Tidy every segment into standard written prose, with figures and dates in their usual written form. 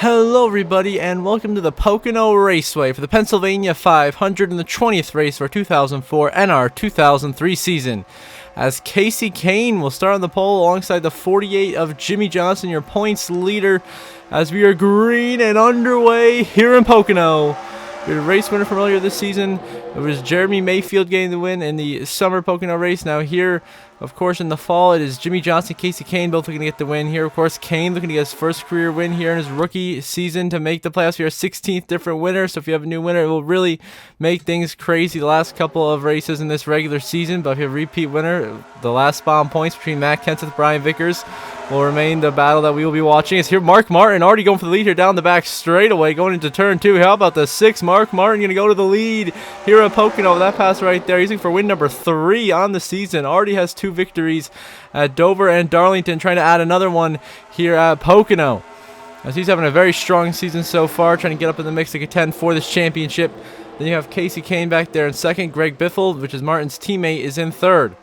Hello everybody and welcome to the Pocono Raceway for the Pennsylvania 500 and the 20th race for 2004 NR2003 season. As Casey Kane will start on the pole alongside the 48 of Jimmy Johnson, your points leader, as we are green and underway here in Pocono. Your race winner from earlier this season, it was Jeremy Mayfield getting the win in the summer Pocono race. Now here, of course, in the fall, it is Jimmy Johnson, Casey Kane, both looking to get the win here. Of course, Kane looking to get his first career win here in his rookie season to make the playoffs. We are 16th different winner, so if you have a new winner, it will really make things crazy the last couple of races in this regular season. But if you have a repeat winner, the last spot on points between Matt Kenseth and Brian Vickers will remain the battle that we will be watching. It's here Mark Martin already going for the lead here down the back straightaway, going into turn 2. How about the 6? Mark Martin going to go to the lead here at Pocono. That pass right there. He's looking for win number 3 on the season. Already has 2 victories at Dover and Darlington, trying to add another one here at Pocono, as he's having a very strong season so far, trying to get up in the mix to contend for this championship. Then you have Casey Kane back there in second. Greg Biffle, which is Martin's teammate, is in third.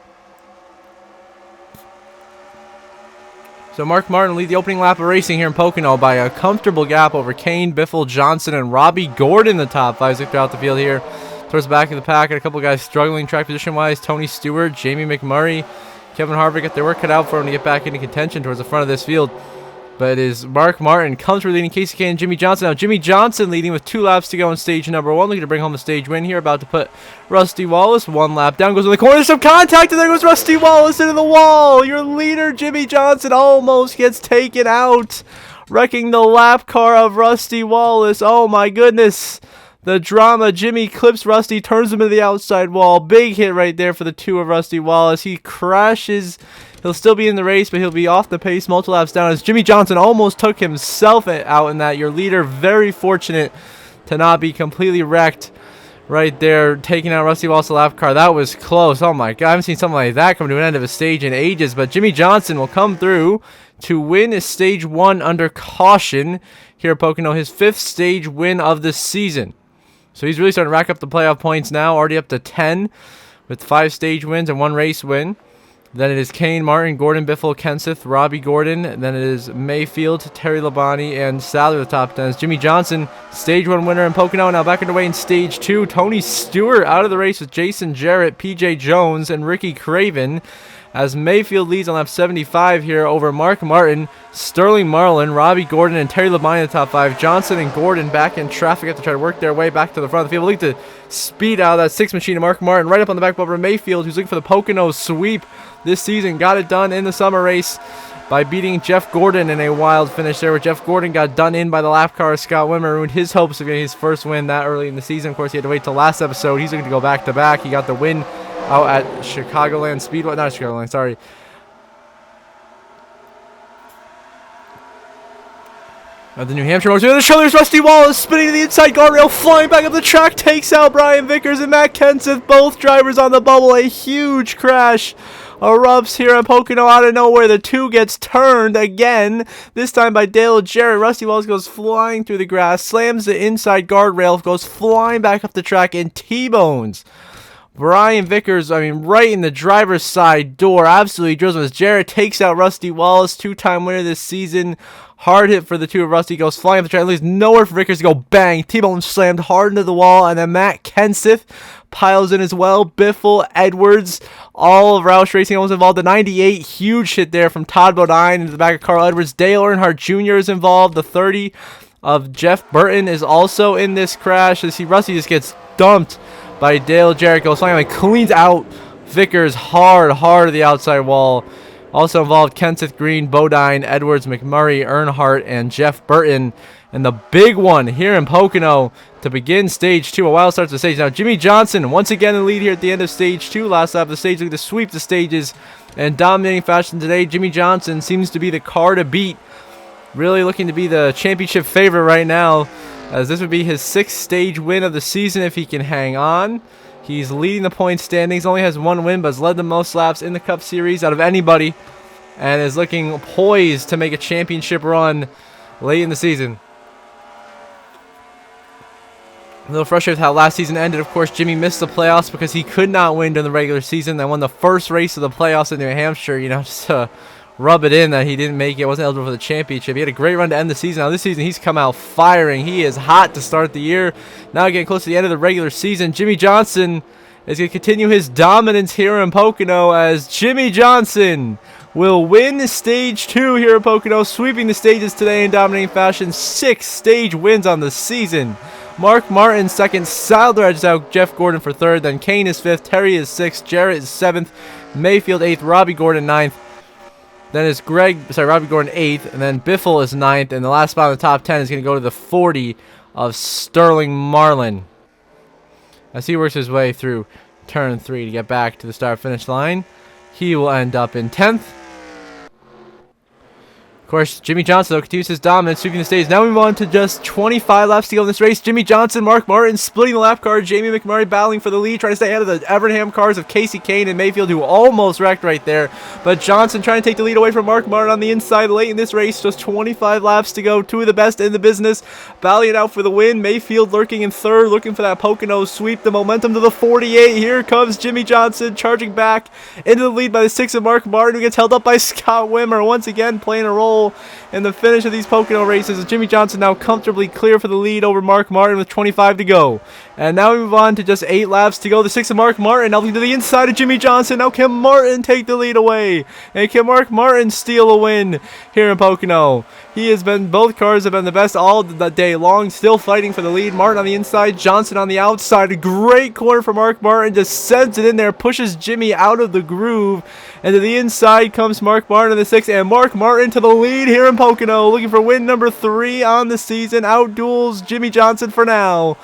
So Mark Martin lead the opening lap of racing here in Pocono by a comfortable gap over Kane, Biffle, Johnson, and Robbie Gordon, the top 5 throughout the field here. Towards the back of the pack, and a couple guys struggling track position-wise. Tony Stewart, Jamie McMurray, Kevin Harvick got their work cut out for him to get back into contention towards the front of this field. But it is Mark Martin comfortably leading Casey Kane and Jimmy Johnson. Now Jimmy Johnson leading with 2 laps to go in stage number 1, looking to bring home the stage win here. About to put Rusty Wallace 1 lap down, goes in the corner, some contact, and there goes Rusty Wallace into the wall. Your leader Jimmy Johnson almost gets taken out, wrecking the lap car of Rusty Wallace. Oh my goodness. The drama. Jimmy clips Rusty, turns him into the outside wall. Big hit right there for the 2 of Rusty Wallace. He crashes. He'll still be in the race, but he'll be off the pace multiple laps down, as Jimmy Johnson almost took himself out in that. Your leader very fortunate to not be completely wrecked right there, taking out Rusty Wallace's lap car. That was close. Oh my God, I haven't seen something like that come to an end of a stage in ages. But Jimmy Johnson will come through to win stage 1 under caution here at Pocono, his 5th stage win of the season. So he's really starting to rack up the playoff points now, already up to 10 with 5 stage wins and 1 race win. Then it is Kane, Martin, Gordon, Biffle, Kenseth, Robbie Gordon. Then it is Mayfield, Terry Labonte, and Sally the top 10. Jimmy Johnson, stage 1 winner in Pocono. Now back underway in stage 2. Tony Stewart out of the race with Jason Jarrett, PJ Jones, and Ricky Craven, as Mayfield leads on lap 75 here over Mark Martin, Sterling Marlin, Robbie Gordon, and Terry Labonte in the top 5. Johnson and Gordon back in traffic, have to try to work their way back to the front of the field. Look to speed out of that 6 machine of Mark Martin right up on the back over Mayfield, who's looking for the Pocono sweep this season. Got it done in the summer race by beating Jeff Gordon in a wild finish there, where Jeff Gordon got done in by the lap car. Scott Wimmer ruined his hopes of getting his first win that early in the season. Of course, he had to wait till last episode. He's looking to go back to back. He got the win out at Chicagoland Speedway. Not Chicagoland, sorry. At the New Hampshire Motor. The shoulders, Rusty Wallace spinning to the inside guardrail, flying back up the track, takes out Brian Vickers and Matt Kenseth, both drivers on the bubble. A huge crash erupts here at Pocono out of nowhere. The 2 gets turned again, this time by Dale Jarrett. Rusty Wallace goes flying through the grass, slams the inside guardrail, goes flying back up the track, and T-bones Brian Vickers, right in the driver's side door. Absolutely drills him as Jarrett takes out Rusty Wallace, 2-time winner this season. Hard hit for the 2 of Rusty, goes flying up the track, leaves nowhere for Vickers to go. Bang! T-bone slammed hard into the wall, and then Matt Kenseth piles in as well. Biffle, Edwards, all of Roush Racing was involved. The 98, huge hit there from Todd Bodine into the back of Carl Edwards. Dale Earnhardt Jr. is involved. The 30 of Jeff Burton is also in this crash, as Rusty just gets dumped by Dale Jarrett, goes flying and cleans out Vickers hard to the outside wall. Also involved Kenseth, Green, Bodine, Edwards, McMurray, Earnhardt, and Jeff Burton. And the big one here in Pocono to begin stage 2. A wild start to the stage. Now Jimmy Johnson once again in the lead here at the end of stage 2. Last lap of the stage, looking to sweep the stages in dominating fashion today. Jimmy Johnson seems to be the car to beat. Really looking to be the championship favorite right now, as this would be his 6th stage win of the season if he can hang on. He's leading the point standings, only has 1 win, but has led the most laps in the Cup Series out of anybody, and is looking poised to make a championship run late in the season. A little frustrated with how last season ended. Of course, Jimmy missed the playoffs because he could not win during the regular season. Then won the first race of the playoffs in New Hampshire. Just a rub it in that he didn't make it, wasn't eligible for the championship. He had a great run to end the season. Now this season he's come out firing. He is hot to start the year. Now getting close to the end of the regular season. Jimmie Johnson is going to continue his dominance here in Pocono as Jimmie Johnson will win Stage 2 here at Pocono, sweeping the stages today in dominating fashion. 6 stage wins on the season. Mark Martin second, Sadler edges out Jeff Gordon for third, then Kane is fifth, Terry is sixth, Jarrett is seventh, Mayfield eighth, Robbie Gordon ninth, then is Robbie Gordon eighth, and then Biffle is ninth, and the last spot in the top 10 is going to go to the 40 of Sterling Marlin as he works his way through turn 3 to get back to the start-finish line. He will end up in 10th. Of course, Jimmie Johnson, though, continues his dominance, sweeping the stage. Now we move on to just 25 laps to go in this race. Jimmie Johnson, Mark Martin splitting the lap car. Jamie McMurray battling for the lead, trying to stay ahead of the Evernham cars of Casey Kane and Mayfield, who almost wrecked right there. But Johnson trying to take the lead away from Mark Martin on the inside late in this race. Just 25 laps to go. Two of the best in the business, battling it out for the win. Mayfield lurking in third, looking for that Pocono sweep. The momentum to the 48. Here comes Jimmie Johnson, charging back into the lead by the 6 of Mark Martin, who gets held up by Scott Wimmer, once again playing a role in the finish of these Pocono races. Jimmie Johnson now comfortably clear for the lead over Mark Martin with 25 to go. And now we move on to just 8 laps to go. The 6 of Mark Martin helping to the inside of Jimmie Johnson. Now can Martin take the lead away? And can Mark Martin steal a win here in Pocono? Both cars have been the best all the day long, still fighting for the lead. Martin on the inside, Johnson on the outside. A great corner for Mark Martin, just sends it in there, pushes Jimmie out of the groove. And to the inside comes Mark Martin in the 6, and Mark Martin to the lead here in Pocono, looking for win number 3 on the season. Outduels Jimmie Johnson for now.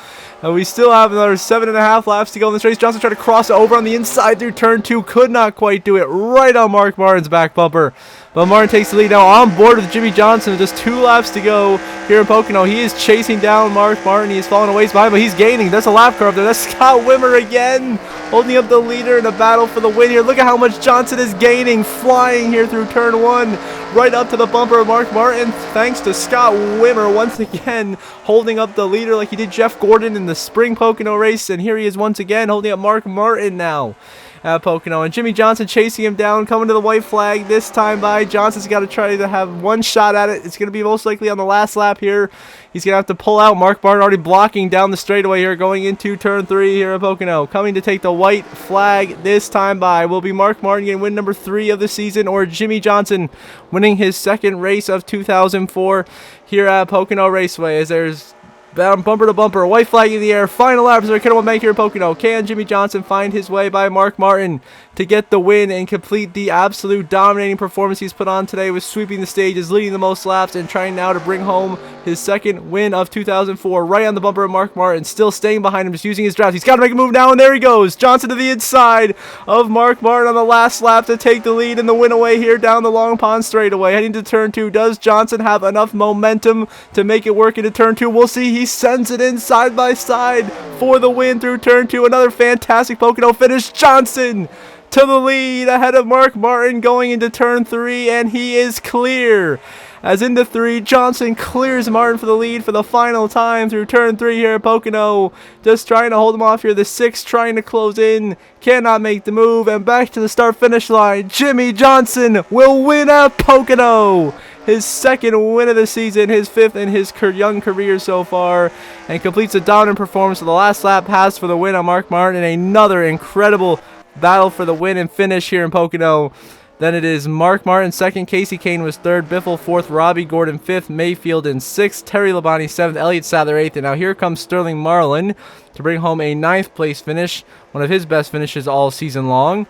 And we still have another 7.5 laps to go in this race. Johnson tried to cross over on the inside through turn 2. Could not quite do it. Right on Mark Martin's back bumper. But Martin takes the lead now on board with Jimmie Johnson with just 2 laps to go here in Pocono. He is chasing down Mark Martin. He is falling a ways behind, but he's gaining. That's a lap car up there. That's Scott Wimmer again, holding up the leader in a battle for the win here. Look at how much Johnson is gaining, flying here through turn 1, right up to the bumper of Mark Martin, thanks to Scott Wimmer once again holding up the leader like he did Jeff Gordon in the spring Pocono race. And here he is once again holding up Mark Martin now at Pocono. And Jimmie Johnson chasing him down, coming to the white flag this time by. Johnson's got to try to have one shot at it. It's going to be most likely on the last lap here. He's going to have to pull out. Mark Martin already blocking down the straightaway here, going into turn 3 here at Pocono. Coming to take the white flag this time by will be Mark Martin getting win number 3 of the season, or Jimmie Johnson winning his second race of 2004 here at Pocono Raceway, as there's bumper to bumper, white flag in the air, final laps are going to make here in Pocono. Can Jimmie Johnson find his way by Mark Martin to get the win and complete the absolute dominating performance he's put on today with sweeping the stages, leading the most laps, and trying now to bring home his second win of 2004 right on the bumper of Mark Martin, still staying behind him, just using his draft. He's got to make a move now, and there he goes. Johnson to the inside of Mark Martin on the last lap to take the lead and the win away here down the Long Pond straightaway. Heading to turn 2, does Johnson have enough momentum to make it work into turn 2? We'll see. He sends it in side by side for the win through turn 2. Another fantastic Pocono finish. Johnson to the lead ahead of Mark Martin going into turn 3, and he is clear. As into 3, Johnson clears Martin for the lead for the final time through turn 3 here at Pocono. Just trying to hold him off here. The 6 trying to close in, cannot make the move, and back to the start-finish line. Jimmie Johnson will win at Pocono. His second win of the season, his 5th in his young career so far, and completes a dominant performance with the last lap pass for the win on Mark Martin, and another incredible battle for the win and finish here in Pocono. Then it is Mark Martin 2nd, Casey Kane was 3rd, Biffle 4th, Robbie Gordon 5th, Mayfield in 6th, Terry Labonte 7th, Elliott Sadler 8th, and now here comes Sterling Marlin to bring home a 9th place finish, one of his best finishes all season long,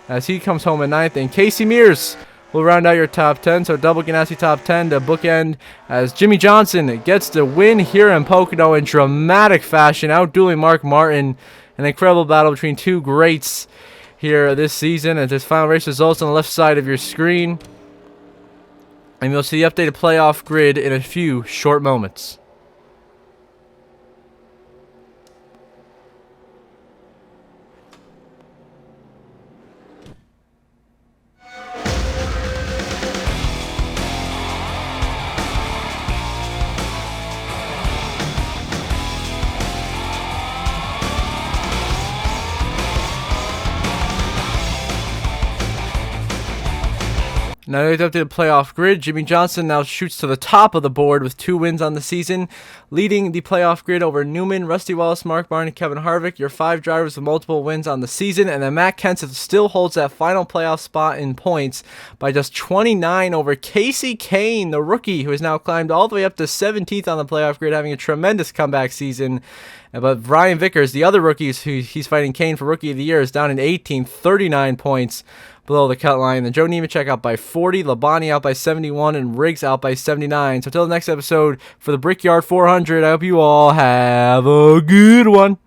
as he comes home in 9th, and Casey Mears will round out your top 10, so double Ganassi top 10 to bookend as Jimmie Johnson gets the win here in Pocono in dramatic fashion, outdueling Mark Martin. An incredible battle between two greats here this season, and this final race results on the left side of your screen. And you'll see the updated playoff grid in a few short moments. Now they updated the playoff grid. Jimmy Johnson now shoots to the top of the board with 2 wins on the season, leading the playoff grid over Newman, Rusty Wallace, Mark Martin, and Kevin Harvick, your 5 drivers with multiple wins on the season. And then Matt Kenseth still holds that final playoff spot in points by just 29 over Casey Kane, the rookie, who has now climbed all the way up to 17th on the playoff grid, having a tremendous comeback season. But Brian Vickers, the other rookies who he's fighting Kane for Rookie of the Year, is down in 18th, 39 points below the cut line. Then Joe Nemechek out by 40, Labonte out by 71, and Riggs out by 79. So until the next episode for the Brickyard 400, I hope you all have a good one.